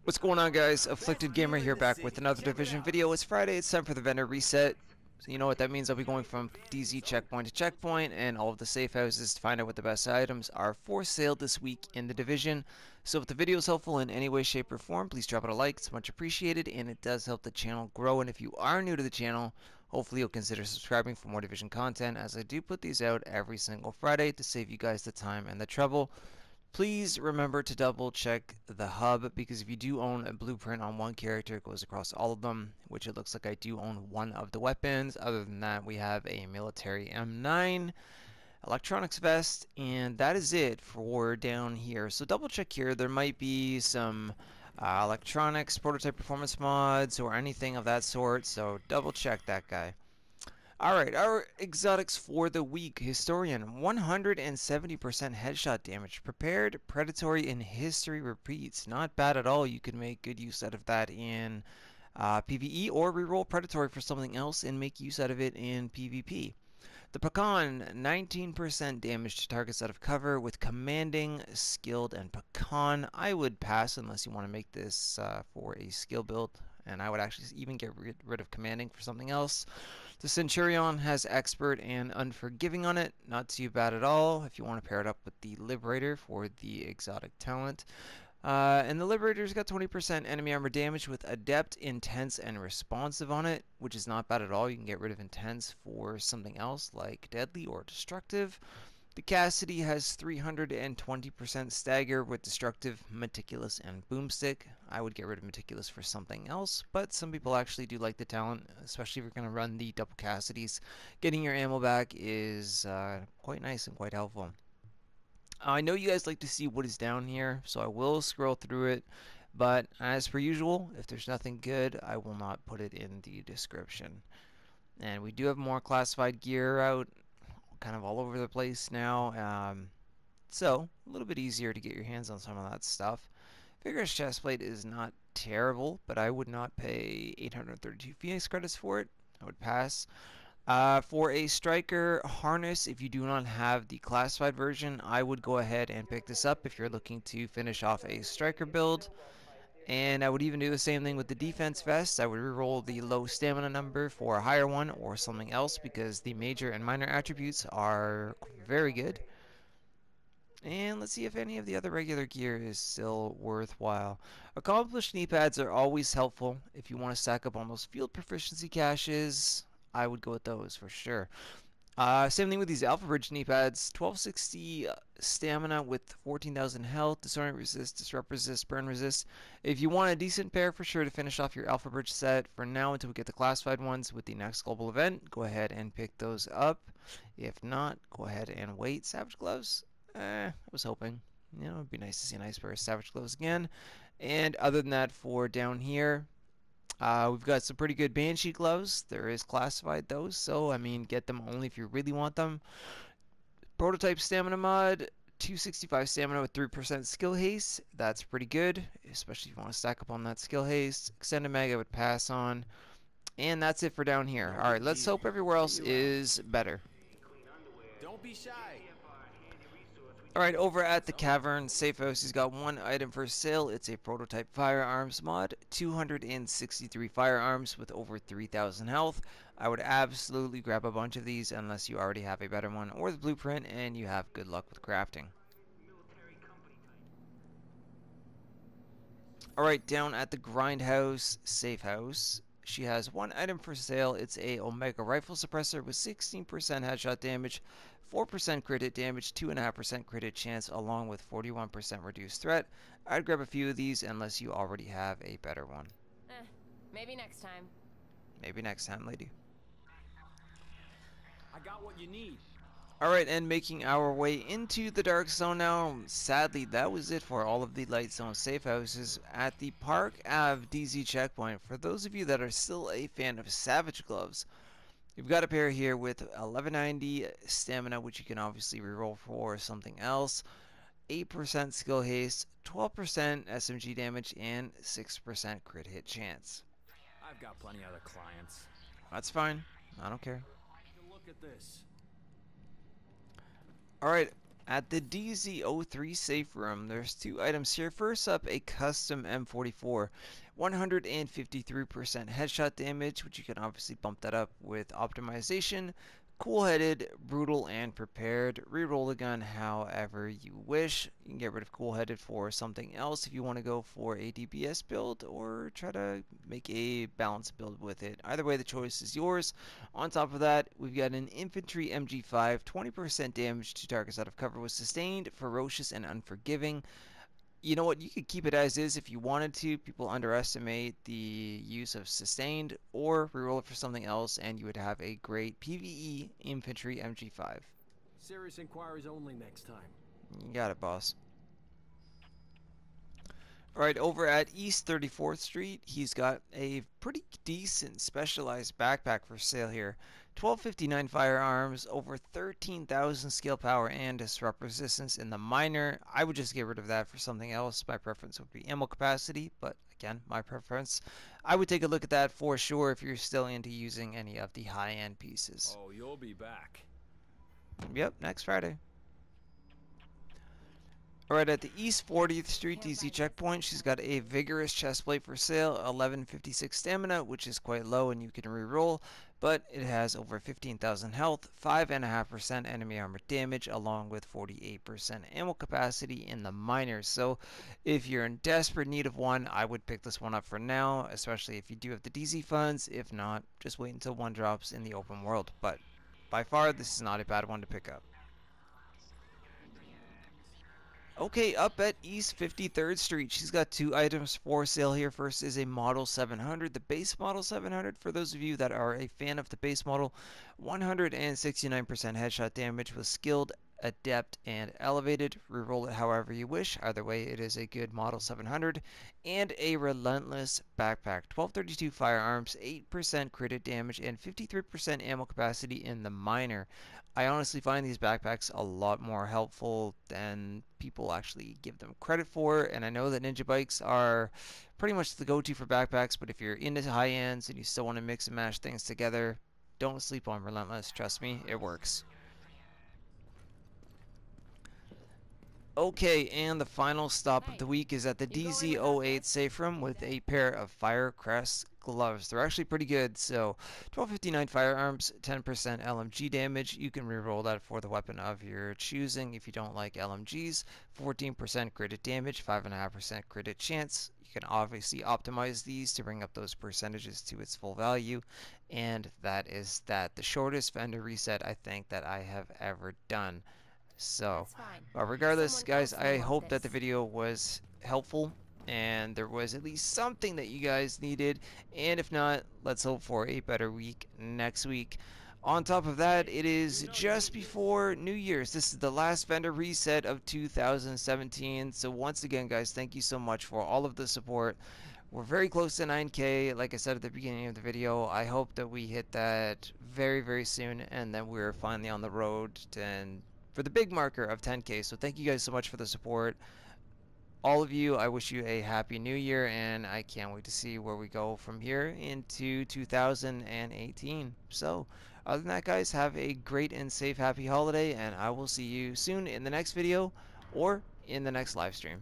What's going on, guys? Afflicted Gamer here, back with another Division video. It's Friday, it's time for the vendor reset. So you know what that means. I'll be going from DZ checkpoint to checkpoint and all of the safe houses to find out what the best items are for sale this week in the Division. So if the video is helpful in any way, shape, or form, please drop it a like. It's much appreciated and it does help the channel grow. And if you are new to the channel, hopefully you'll consider subscribing for more Division content, as I do put these out every single Friday to save you guys the time and the trouble. Please remember to double check the hub, because if you do own a blueprint on one character, it goes across all of them, which it looks like I do own one of the weapons. Other than that, we have a military M9 electronics vest, and that is it for down here. So double check here. There might be some electronics, prototype performance mods, or anything of that sort, so double check that guy. Alright, our exotics for the week. Historian, 170% headshot damage. Prepared, predatory, and history repeats. Not bad at all. You can make good use out of that in PvE, or reroll predatory for something else and make use out of it in PvP. The Pecan, 19% damage to targets out of cover with commanding, skilled, and Pecan. I would pass unless you want to make this for a skill build, and I would actually even get rid of commanding for something else. The Centurion has expert and unforgiving on it. Not too bad at all if you want to pair it up with the Liberator for the exotic talent. And the Liberator's got 20% enemy armor damage with adept, intense, and responsive on it, which is not bad at all. You can get rid of intense for something else like deadly or destructive. The Cassidy has 320% stagger with destructive, meticulous, and boomstick. I would get rid of meticulous for something else, but some people actually do like the talent, especially if you're going to run the double Cassidys. Getting your ammo back is quite nice and quite helpful. I know you guys like to see what is down here, so I will scroll through it, but as per usual, if there's nothing good, I will not put it in the description. And we do have more classified gear out, kind of all over the place now, so a little bit easier to get your hands on some of that stuff. Vigorous chestplate is not terrible, but I would not pay 832 Phoenix credits for it. I would pass. For a striker harness, if you do not have the classified version, I would go ahead and pick this up if you're looking to finish off a striker build. And I would even do the same thing with the defense vest. I would reroll the low stamina number for a higher one or something else, because the major and minor attributes are very good. And let's see if any of the other regular gear is still worthwhile. Accomplished knee pads are always helpful if you want to stack up on those field proficiency caches. I would go with those for sure. Same thing with these AlphaBridge knee pads. 1260 stamina with 14,000 health, disorient resist, disrupt resist, burn resist. If you want a decent pair for sure to finish off your AlphaBridge set for now until we get the classified ones with the next global event, go ahead and pick those up. If not, go ahead and wait. Savage Gloves? I was hoping. You know, it'd be nice to see a nice pair of Savage Gloves again. And other than that, for down here, we've got some pretty good Banshee gloves. There is classified those, so I mean, get them only if you really want them. Prototype stamina mod, 265 stamina with 3% skill haste. That's pretty good, especially if you want to stack up on that skill haste. Extended mag I would pass on. And that's it for down here. Alright, let's hope everywhere else is better. Don't be shy. Alright, over at the Cavern Safe House, he's got one item for sale. It's a prototype Firearms Mod. 263 firearms with over 3,000 health. I would absolutely grab a bunch of these unless you already have a better one or the blueprint and you have good luck with crafting. Alright, down at the Grindhouse Safe House, she has one item for sale. It's a Omega Rifle Suppressor with 16% headshot damage, 4% crit hit damage, 2.5% crit hit chance, along with 41% reduced threat. I'd grab a few of these unless you already have a better one. Maybe next time. Maybe next time, lady. I got what you need. Alright, and making our way into the Dark Zone now. Sadly, that was it for all of the Light Zone safe houses at the Park Ave DZ checkpoint. For those of you that are still a fan of Savage Gloves, you've got a pair here with 1190 stamina, which you can obviously reroll for something else, 8% skill haste, 12% SMG damage, and 6% crit hit chance. I've got plenty other clients. That's fine. I don't care. Look at this. Alright, At the DZ03 safe room, there's two items here. First up, a custom M44, 153% headshot damage, which you can obviously bump that up with optimization. Cool-headed, brutal, and prepared. Reroll the gun however you wish. You can get rid of cool-headed for something else if you want to go for a DPS build or try to make a balanced build with it. Either way, the choice is yours. On top of that, we've got an Infantry MG5, 20% damage to targets out of cover with sustained, ferocious, and unforgiving. You know what, you could keep it as is if you wanted to. People underestimate the use of sustained, or reroll it for something else and you would have a great PvE Infantry MG5. Serious inquiries only next time. You got it, boss. Alright, over at East 34th Street, he's got a pretty decent specialized backpack for sale here. 1259 firearms, over 13,000 skill power, and disrupt resistance in the minor. I would just get rid of that for something else. My preference would be ammo capacity, but again, my preference. I would take a look at that for sure if you're still into using any of the high-end pieces. Oh, you'll be back. Yep, next Friday. Alright, at the East 40th Street DC checkpoint, she's got a Vigorous chestplate for sale, 1156 stamina, which is quite low and you can reroll, but it has over 15,000 health, 5.5% enemy armor damage, along with 48% ammo capacity in the minors. So if you're in desperate need of one, I would pick this one up for now, especially if you do have the DZ funds. If not, just wait until one drops in the open world. But by far, this is not a bad one to pick up. Okay, up at East 53rd Street, she's got two items for sale here. First is a Model 700, the base Model 700. For those of you that are a fan of the base model, 169% headshot damage with skilled, adept, and elevated. Reroll it however you wish. Either way, it is a good Model 700. And a Relentless backpack, 1232 firearms, 8% crit damage, and 53% ammo capacity in the minor. I honestly find these backpacks a lot more helpful than people actually give them credit for, and I know that Ninja Bikes are pretty much the go-to for backpacks, but if you're into high ends and you still want to mix and mash things together, don't sleep on Relentless. Trust me, it works. Okay, and the final stop of the week is at the DZ08 safe room with a pair of FireCrest Gloves. They're actually pretty good. So 1259 firearms, 10% LMG damage. You can reroll that for the weapon of your choosing if you don't like LMGs. 14% crit damage, 5.5% crit chance. You can obviously optimize these to bring up those percentages to its full value. And that is that. The shortest vendor reset I think that I have ever done. So, but regardless, guys, I hope that the video was helpful and there was at least something that you guys needed. And if not, let's hope for a better week next week. On top of that, it is just before New Year's. This is the last vendor reset of 2017. So once again, guys, thank you so much for all of the support. We're very close to 9K, like I said at the beginning of the video. I hope that we hit that very, very soon and that we're finally on the road for the big marker of 10K. So thank you guys so much for the support. All of you, I wish you a happy new year, and I can't wait to see where we go from here into 2018. So other than that, guys, have a great and safe happy holiday, and I will see you soon in the next video or in the next live stream.